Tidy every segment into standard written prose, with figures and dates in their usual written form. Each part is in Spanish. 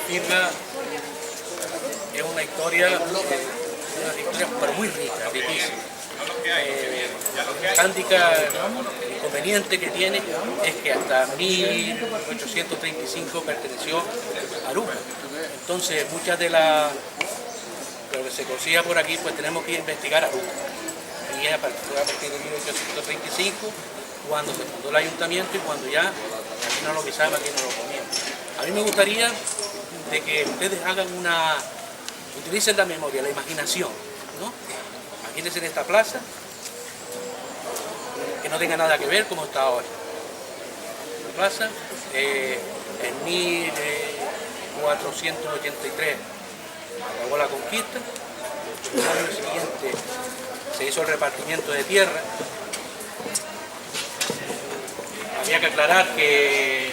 Firga es una historia pero muy rica, riquísima. El hándicap inconveniente que tiene es que hasta 1835 perteneció a Aruba. Entonces muchas de lo que se consiga por aquí, pues tenemos que investigar Aruba. Y es a partir de 1835 cuando se fundó el ayuntamiento y cuando ya aquí no lo guisaban, aquí no lo comían. A mí me gustaría de que ustedes utilicen la memoria, la imaginación, ¿no? Imagínense en esta plaza, que no tenga nada que ver como está ahora. La plaza, en 1483 acabó la conquista, el año siguiente se hizo el repartimiento de tierra. Había que aclarar que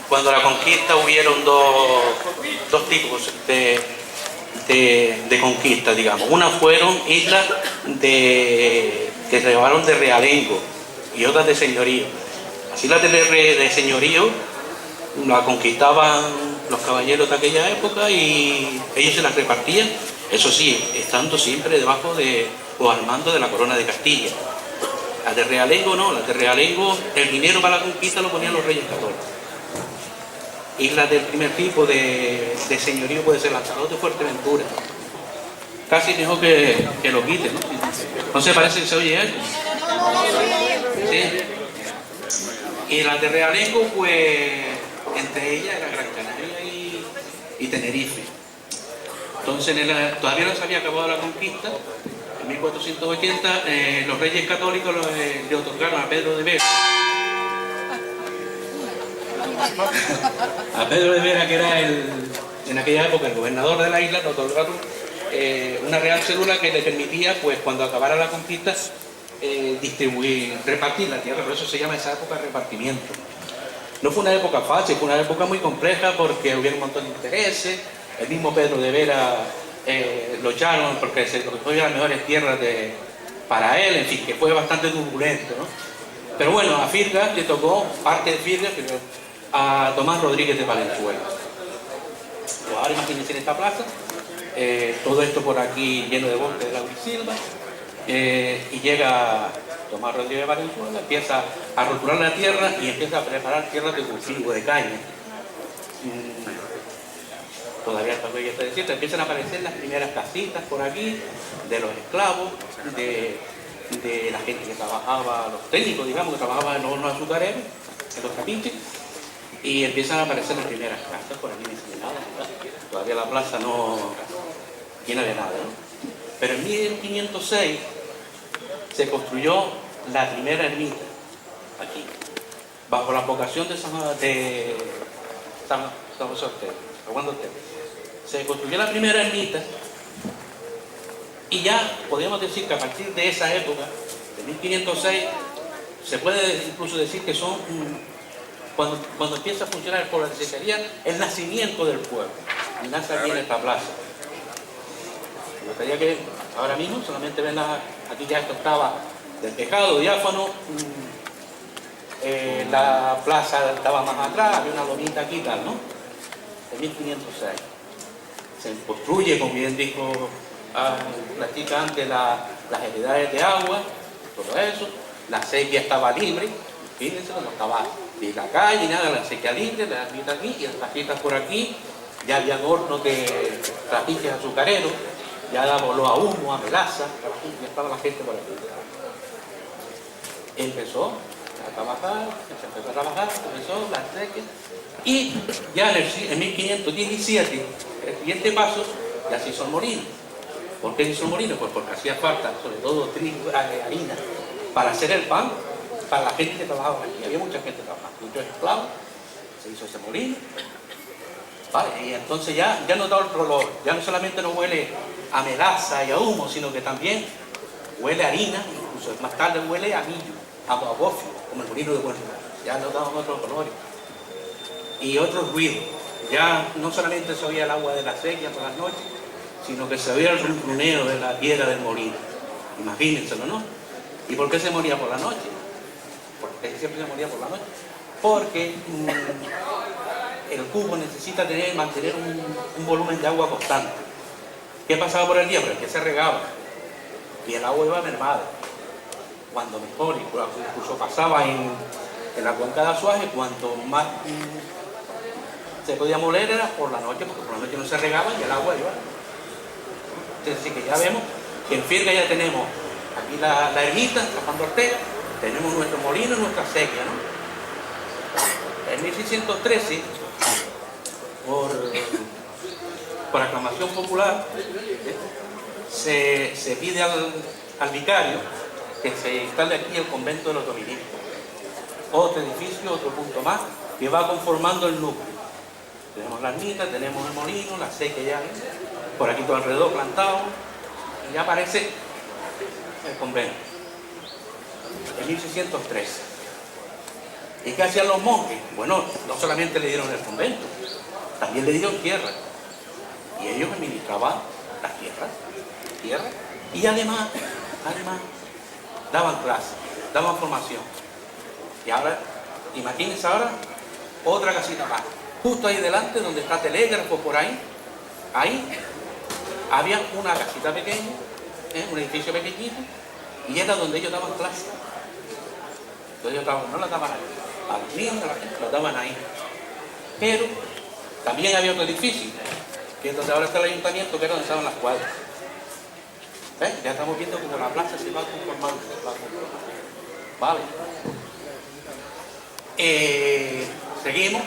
cuando la conquista hubieron dos tipos de conquista, digamos. Una fueron islas que se llevaron de realengo y otras de señorío. Las islas de señorío la conquistaban los caballeros de aquella época y ellos se las repartían, eso sí, estando siempre debajo o al mando de la corona de Castilla. Las de realengo no, las de realengo, el dinero para la conquista lo ponían los reyes católicos. Islas del primer tipo de señorío puede ser Lanzarote o Fuerteventura. Casi mejor que lo quiten, ¿no? ¿No se parece que se oye eso? Sí. Y las de realengo, pues, entre ellas era Gran Canaria y Tenerife. Entonces, todavía no se había acabado la conquista. En 1480, los reyes católicos le otorgaron a Pedro de Vera. A Pedro de Vera, que era en aquella época el gobernador de la isla, le otorgaron una real cédula que le permitía, pues cuando acabara la conquista, repartir la tierra. Por eso se llama esa época repartimiento. No fue una época fácil, fue una época muy compleja porque hubo un montón de intereses. El mismo Pedro de Vera lo echaron porque se cogió las mejores tierras para él, en fin, que fue bastante turbulento, ¿no? Pero bueno, a Firga le tocó parte de Firga a Tomás Rodríguez de Valenzuela. Pues ahora imagínense en esta plaza, todo esto por aquí lleno de bosque de laurisilva, y llega Tomás Rodríguez de Valenzuela, empieza a roturar la tierra y empieza a preparar tierras de cultivo, de caña. Todavía está bien este desierto, empiezan a aparecer las primeras casitas por aquí, de los esclavos, de la gente que trabajaba, los técnicos, digamos, que trabajaban en hornos azucareros, en los capiches, y empiezan a aparecer las primeras casas por aquí en nada, ¿verdad? Todavía la plaza no llena de nada, ¿no? Pero en 1506 se construyó la primera ermita aquí, bajo la vocación de San José Ortega, Juan de Ortega. Se construyó la primera ermita y ya podríamos decir que a partir de esa época, de 1506, se puede incluso decir que son, cuando empieza a funcionar el pueblo, sería el nacimiento del pueblo, y nace aquí en esta plaza. Me gustaría que ahora mismo solamente ven aquí ya esto estaba despejado, diáfano, la plaza estaba más atrás, había una lomita aquí y tal, ¿no? De 1506. Se construye, como bien dijo la chica antes, las heredades de agua, todo eso. La acequia estaba libre, fíjense, no estaba ni la calle, nada, la acequia libre, la ermita aquí, y las cajitas por aquí, ya había hornos de trapiches azucareros, ya daba olor a humo, a melaza, ya estaba la gente por aquí. Empezó a trabajar, comenzó la acequia, y ya en 1517, el siguiente paso, ya se hizo el molino. ¿Por qué se hizo el molino? Pues porque hacía falta, sobre todo trigo, harina, para hacer el pan, para la gente que trabajaba aquí. Había mucha gente trabajando, muchos esclavos, se hizo ese molino. Vale, y entonces ya no da el olor, ya no solamente no huele a melaza y a humo, sino que también huele a harina, incluso más tarde huele a millo, a bofio, como el molino de Buen Lugar. Ya no daban otros colores. Y otros ruidos. Ya no solamente se oía el agua de la acequia por las noches, sino que se oía el ronroneo de la piedra del molino. Imagínenselo, ¿no? ¿Y por qué se moría por la noche? Porque siempre se moría por la noche. Porque el cubo necesita mantener un volumen de agua constante. ¿Qué pasaba por el día? Pero es que se regaba y el agua iba mermada. Cuando mejor, incluso pasaba en la cuenca de Azuaje, cuanto más se podía moler era por la noche, porque por la noche no se regaba y el agua iba. Entonces, sí que ya vemos que en Firga ya tenemos aquí la ermita, la Juan de Ortega, tenemos nuestro molino y nuestra sequía, ¿no? En 1613, por aclamación popular, se pide al vicario que se instale aquí el convento de los dominicos. Otro edificio, otro punto más, que va conformando el núcleo. Tenemos la ermita, tenemos el molino, la sequía ya, por aquí todo alrededor plantado, y ya aparece el convento. En 1613. ¿Y qué hacían los monjes? Bueno, no solamente le dieron el convento, también le dieron tierra. Y ellos administraban las tierras. Y además, daban clases, daban formación. Y ahora, imagínense ahora, otra casita más. Justo ahí delante, donde está Telégrafo, por ahí había una casita pequeña, un edificio pequeñito, y era donde ellos daban clases. Entonces ellos no las daban ahí, a los niños, a la gente, las daban ahí. Pero también había otro edificio, que es donde ahora está el ayuntamiento, que era donde estaban las cuadras. Ya estamos viendo cómo la plaza se va conformando. Vale. Seguimos.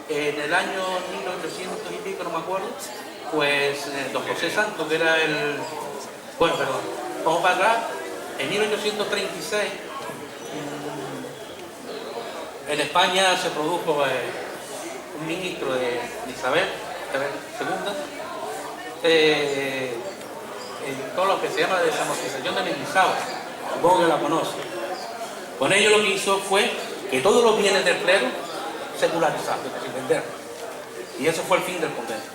En el año 1800 y pico, no me acuerdo, pues don José Santos, que era vamos para atrás. En 1836 en España se produjo un ministro de Isabel II, en todo lo que se llama desamortización de Mendizábal, supongo que la conoce. Con ello lo que hizo fue que todos los bienes del clero secularizados, es decir, venderlos. Y eso fue el fin del convento.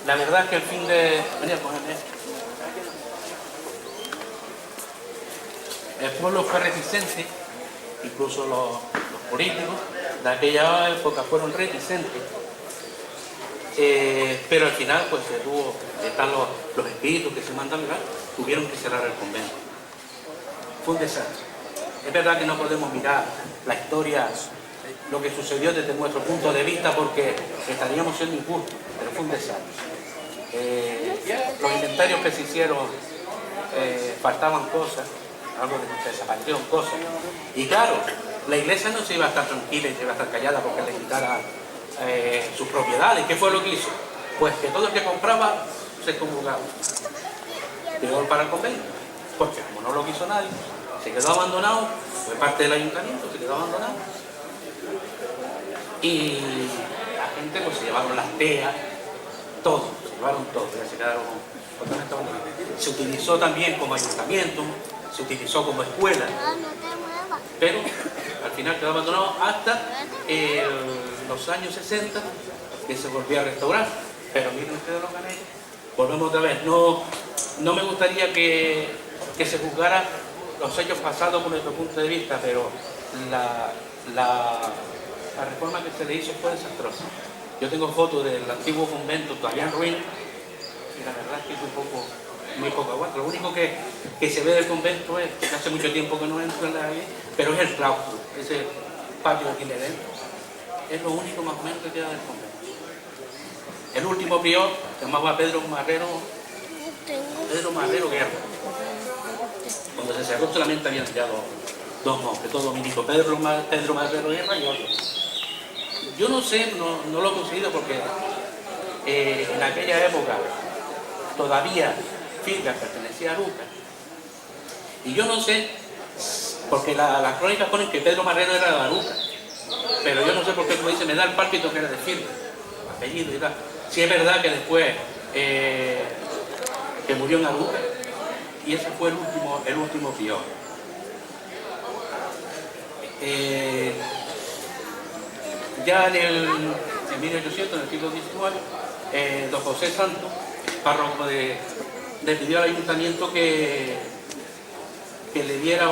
La verdad es que el fin de... Venía a ponerme esto. El pueblo fue reticente, incluso los políticos de aquella época fueron reticentes, pero al final pues están los espíritus que se mandan, ¿verdad? Tuvieron que cerrar el convento. Fue un desastre. Es verdad que no podemos mirar la historia, lo que sucedió desde nuestro punto de vista, porque estaríamos siendo injustos, pero fue un desastre. Los inventarios que se hicieron, faltaban cosas, algo de desaparecieron cosas. Y claro, la iglesia no se iba a estar tranquila y se iba a estar callada porque le quitara sus propiedades. ¿Qué fue lo que hizo? Pues que todo el que compraba se comulgaba. Peor para el convento, porque como no lo quiso nadie, se quedó abandonado, fue parte del ayuntamiento, se quedó abandonado. Y la gente pues se llevaron las teas, todo, se llevaron todo, ya se quedaron totalmente abandonados. Se utilizó también como ayuntamiento, se utilizó como escuela, pero al final quedó abandonado hasta los años 60, que se volvió a restaurar. Pero miren ustedes los canales, volvemos otra vez. No me gustaría que se juzgara los hechos pasados por nuestro punto de vista, pero la reforma que se le hizo fue desastrosa. Yo tengo fotos del antiguo convento todavía en ruinas, y la verdad es que es muy poco aguanta. Lo único que se ve del convento es que hace mucho tiempo que no entro en la calle, pero es el claustro, ese patio que tiene dentro. Es lo único más o menos que queda del convento. El último prior se llamaba Pedro Marrero Guerra. Cuando se cerró solamente habían tirado dos monjes, dos dominicos, Pedro Marrero Guerra y otro. Yo no sé, no lo he conseguido porque en aquella época todavía Firga pertenecía a Lucas. Y yo no sé, porque las crónicas ponen que Pedro Marrero era de Aruca, pero yo no sé por qué, como dice, me da el pálpito que era de Firga, apellido y tal. Si es verdad que después que murió en Aruca, y ese fue el último prior. Ya en 1800, en el siglo XIX, don José Santos, párroco le pidió al ayuntamiento que le diera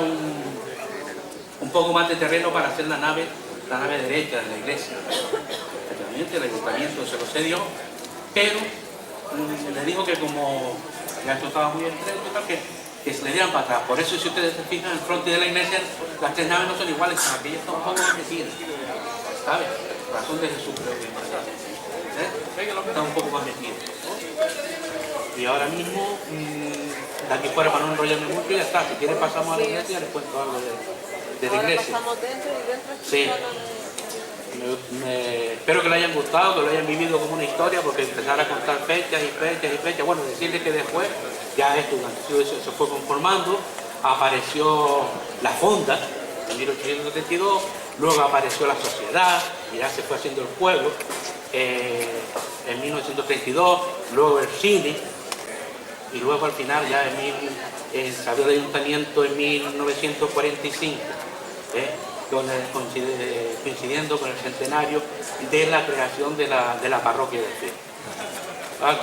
un poco más de terreno para hacer la nave derecha de la iglesia. Efectivamente, el ayuntamiento se lo cedió, pero le dijo que como ya esto estaba muy estrecho y tal, que se le dieran para atrás. Por eso, si ustedes se fijan, en el frente de la iglesia, las tres naves no son iguales, sino aquellas están un poco más metidas. ¿Sabes? Razón de Jesús, creo que está un poco más metido. Y ahora mismo, de aquí fuera, para no enrollarme mucho, ya está. Si quieren pasamos a la iglesia y ya les cuento algo de la iglesia. Pasamos dentro y dentro. Sí. Espero que le hayan gustado, que lo hayan vivido como una historia, porque empezar a contar fechas y fechas y fechas. Bueno, decirles que después, ya esto, se fue conformando, apareció la fonda en 1872, luego apareció la sociedad, y ya se fue haciendo el pueblo, en 1932, luego el cine, y luego al final ya salió el ayuntamiento en 1945, coincidiendo con el centenario de la creación de la parroquia de Fe. ¿Vale?